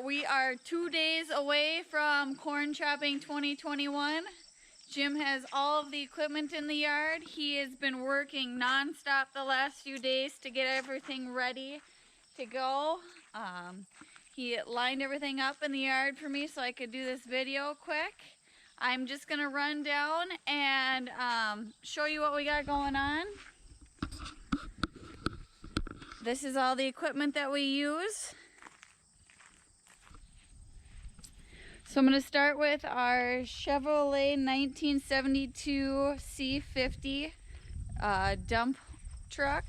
We are 2 days away from corn chopping 2021. Jim has all of the equipment in the yard. He has been working non-stop the last few days to get everything ready to go. He lined everything up in the yard for me so I could do this video quick. I'm just gonna run down and show you what we got going on. This is all the equipment that we use. So I'm going to start with our Chevrolet 1972 C-50 dump truck.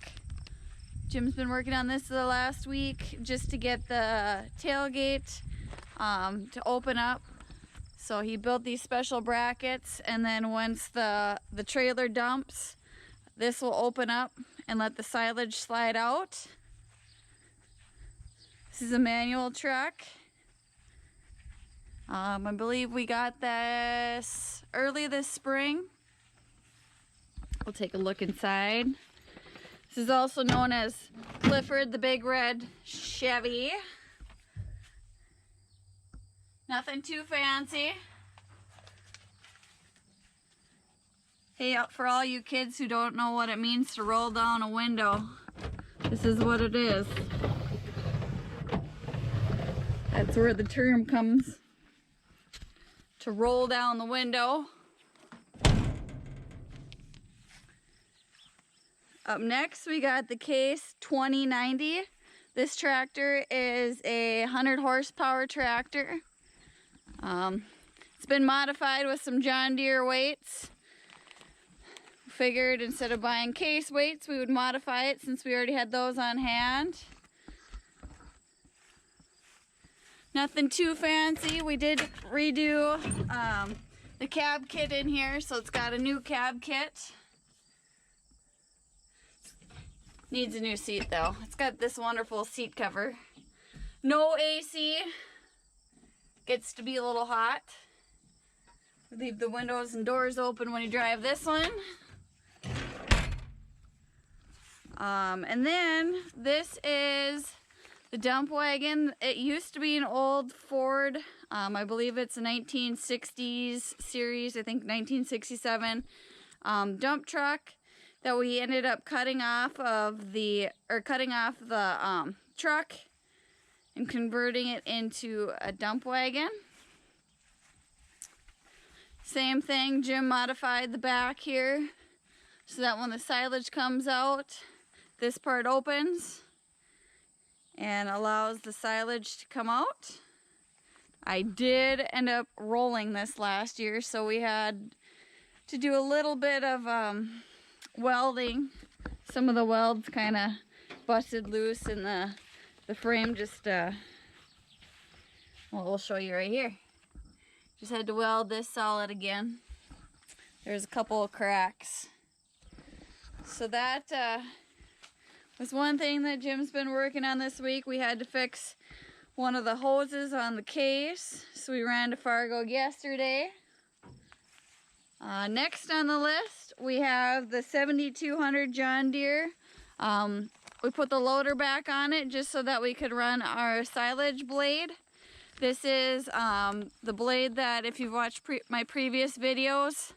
Jim's been working on this the last week just to get the tailgate to open up. So he built these special brackets, and then once the trailer dumps, this will open up and let the silage slide out. This is a manual truck. I believe we got this early this spring. We'll take a look inside. This is also known as Clifford the Big Red Chevy. Nothing too fancy. Hey, for all you kids who don't know what it means to roll down a window, this is what it is. That's where the term comes. To roll down the window. Up next we got the Case 2090. This tractor is a 100 horsepower tractor. It's been modified with some John Deere weights. Figured instead of buying Case weights we would modify it since we already had those on hand. Nothing too fancy. We did redo the cab kit in here, so it's got a new cab kit. Needs a new seat though. It's got this wonderful seat cover. No AC. Gets to be a little hot. Leave the windows and doors open when you drive this one. And then this is the dump wagon. It used to be an old Ford, I believe it's a 1960s series, I think 1967 dump truck that we ended up cutting off the truck and converting it into a dump wagon. Same thing, Jim modified the back here so that when the silage comes out, this part opens and allows the silage to come out. I did end up rolling this last year, so we had to do a little bit of welding. Some of the welds kind of busted loose and the frame just, well, we'll show you right here. Just had to weld this solid again. There's a couple of cracks. So that was one thing that Jim's been working on this week. We had to fix one of the hoses on the case, so we ran to Fargo yesterday. Next on the list, we have the 7200 John Deere. We put the loader back on it just so that we could run our silage blade. This is the blade that, if you've watched my previous videos,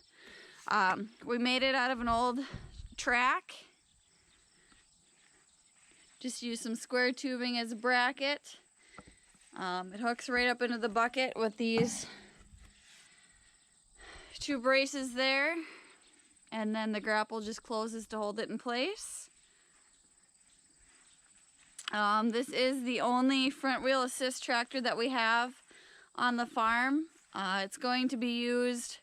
we made it out of an old track. Just use some square tubing as a bracket. It hooks right up into the bucket with these two braces there, and then the grapple just closes to hold it in place. This is the only front wheel assist tractor that we have on the farm. It's going to be used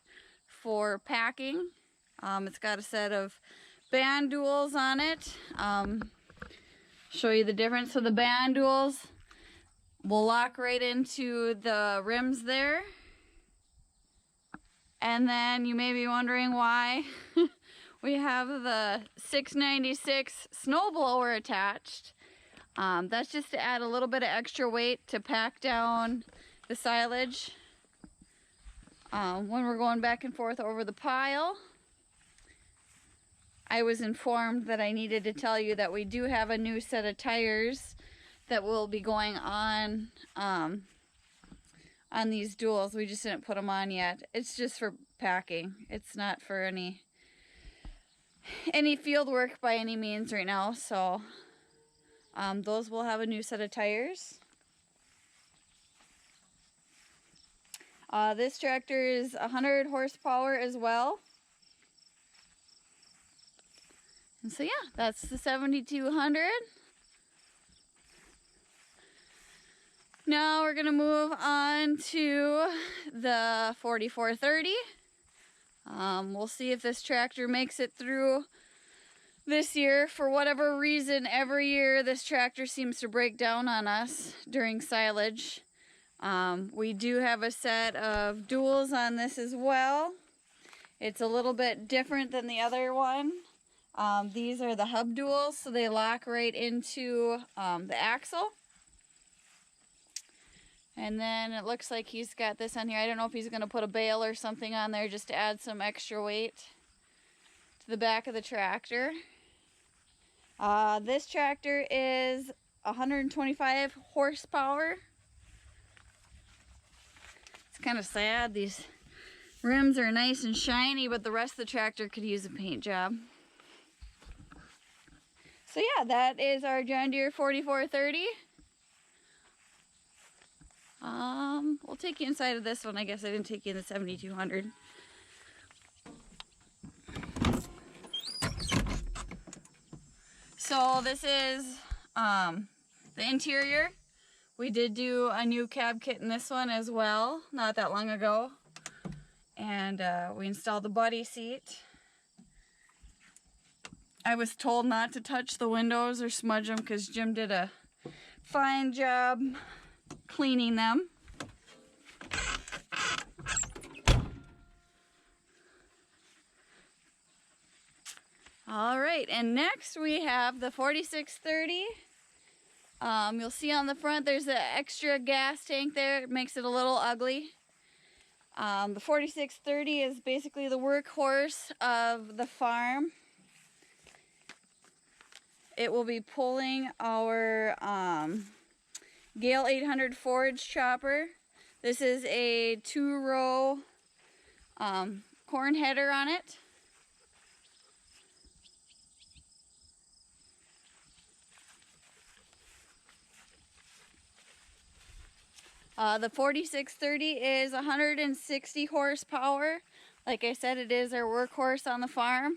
for packing. It's got a set of band duals on it. Show you the difference. So the band duals will lock right into the rims there. And then you may be wondering why we have the 696 snowblower attached. That's just to add a little bit of extra weight to pack down the silage when we're going back and forth over the pile. I was informed that I needed to tell you that we do have a new set of tires that will be going on these duals. We just didn't put them on yet. It's just for packing. It's not for any field work by any means right now. So those will have a new set of tires. This tractor is 100 horsepower as well. And so yeah, that's the 7200. Now we're gonna move on to the 4430. We'll see if this tractor makes it through this year. For whatever reason, every year this tractor seems to break down on us during silage. We do have a set of duals on this as well. It's a little bit different than the other one. These are the hub duals, so they lock right into the axle. And then it looks like he's got this on here. I don't know if he's going to put a bale or something on there just to add some extra weight to the back of the tractor. This tractor is 125 horsepower. It's kind of sad. These rims are nice and shiny, but the rest of the tractor could use a paint job. So yeah, that is our John Deere 4430. We'll take you inside of this one. I guess I didn't take you in the 7200. So this is the interior. We did do a new cab kit in this one as well, not that long ago. And we installed the buddy seat. I was told not to touch the windows or smudge them because Jim did a fine job cleaning them. All right, and next we have the 4630. You'll see on the front there's an extra gas tank there. It makes it a little ugly. The 4630 is basically the workhorse of the farm. It will be pulling our Gale 800 forage chopper. This is a 2-row corn header on it. The 4630 is 160 horsepower. Like I said, it is our workhorse on the farm.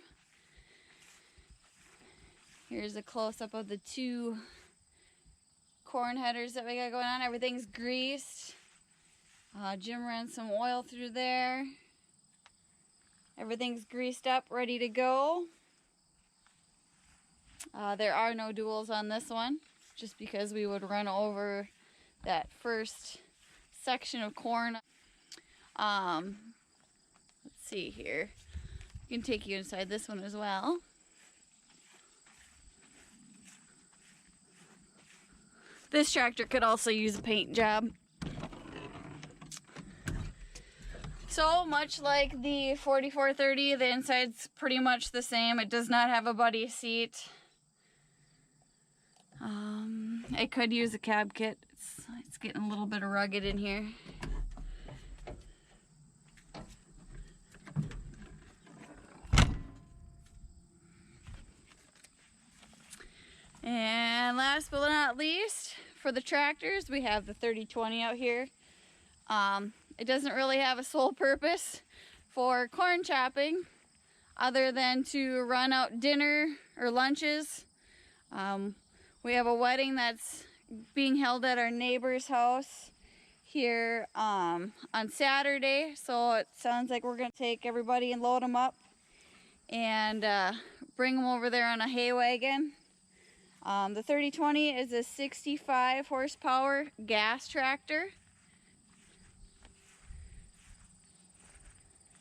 Here's a close-up of the 2 corn headers that we got going on. Everything's greased. Jim ran some oil through there. Everything's greased up, ready to go. There are no duals on this one, just because we would run over that first section of corn. Let's see here. I can take you inside this one as well. This tractor could also use a paint job. So much like the 4430, the inside's pretty much the same. It does not have a buddy seat. It could use a cab kit. It's getting a little bit rugged in here. And last but not least, for the tractors, we have the 3020 out here. It doesn't really have a sole purpose for corn chopping other than to run out dinner or lunches. We have a wedding that's being held at our neighbor's house here on Saturday, so it sounds like we're going to take everybody and load them up and bring them over there on a hay wagon. The 3020 is a 65 horsepower gas tractor.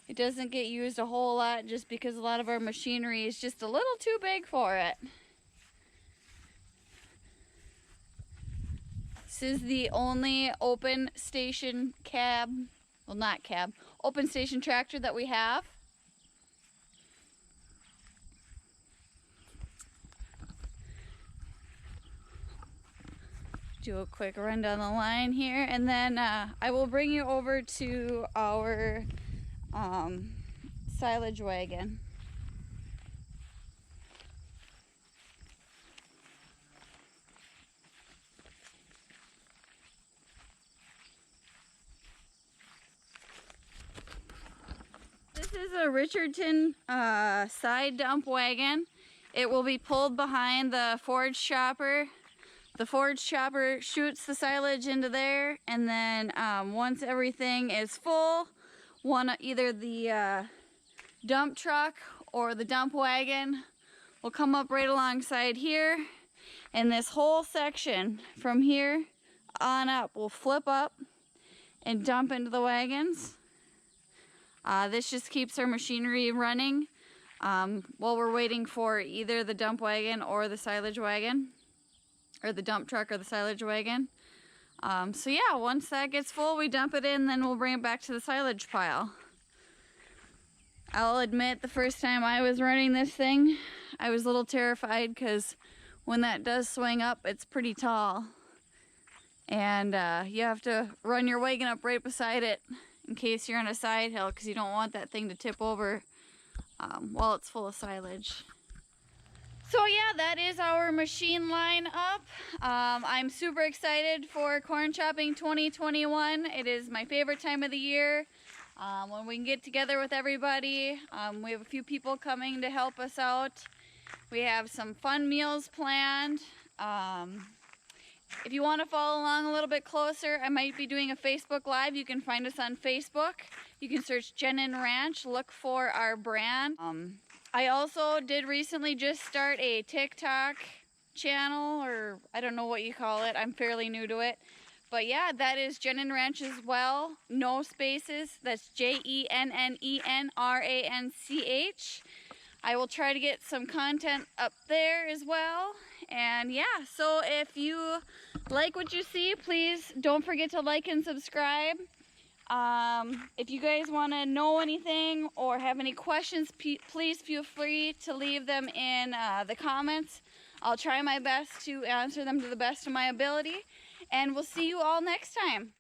It doesn't get used a whole lot just because a lot of our machinery is just a little too big for it. This is the only open station cab, well not cab, open station tractor that we have. do a quick run down the line here, and then I will bring you over to our silage wagon. This is a Richardton side dump wagon. It will be pulled behind the forage chopper. The forage chopper shoots the silage into there, and then once everything is full, either the dump truck or the dump wagon will come up right alongside here, and this whole section from here on up will flip up and dump into the wagons. This just keeps our machinery running while we're waiting for either the dump wagon or the silage wagon, or the dump truck or the silage wagon. So yeah, once that gets full, we dump it in, then we'll bring it back to the silage pile. I'll admit, the first time I was running this thing, I was a little terrified because when that does swing up, it's pretty tall. And you have to run your wagon up right beside it in case you're on a side hill, because you don't want that thing to tip over while it's full of silage. So yeah, that is our machine line up. I'm super excited for corn chopping 2021. It is my favorite time of the year, when we can get together with everybody. We have a few people coming to help us out. We have some fun meals planned. If you want to follow along a little bit closer, I might be doing a Facebook Live. You can find us on Facebook. You can search Jennin Ranch, look for our brand. I also did recently just start a TikTok channel, or I don't know what you call it. I'm fairly new to it. But yeah, that is Jennin Ranch as well. No spaces. That's JENNENRANCH. I will try to get some content up there as well. And yeah, so if you like what you see, please don't forget to like and subscribe. If you guys want to know anything or have any questions, please feel free to leave them in the comments. I'll try my best to answer them to the best of my ability. And we'll see you all next time.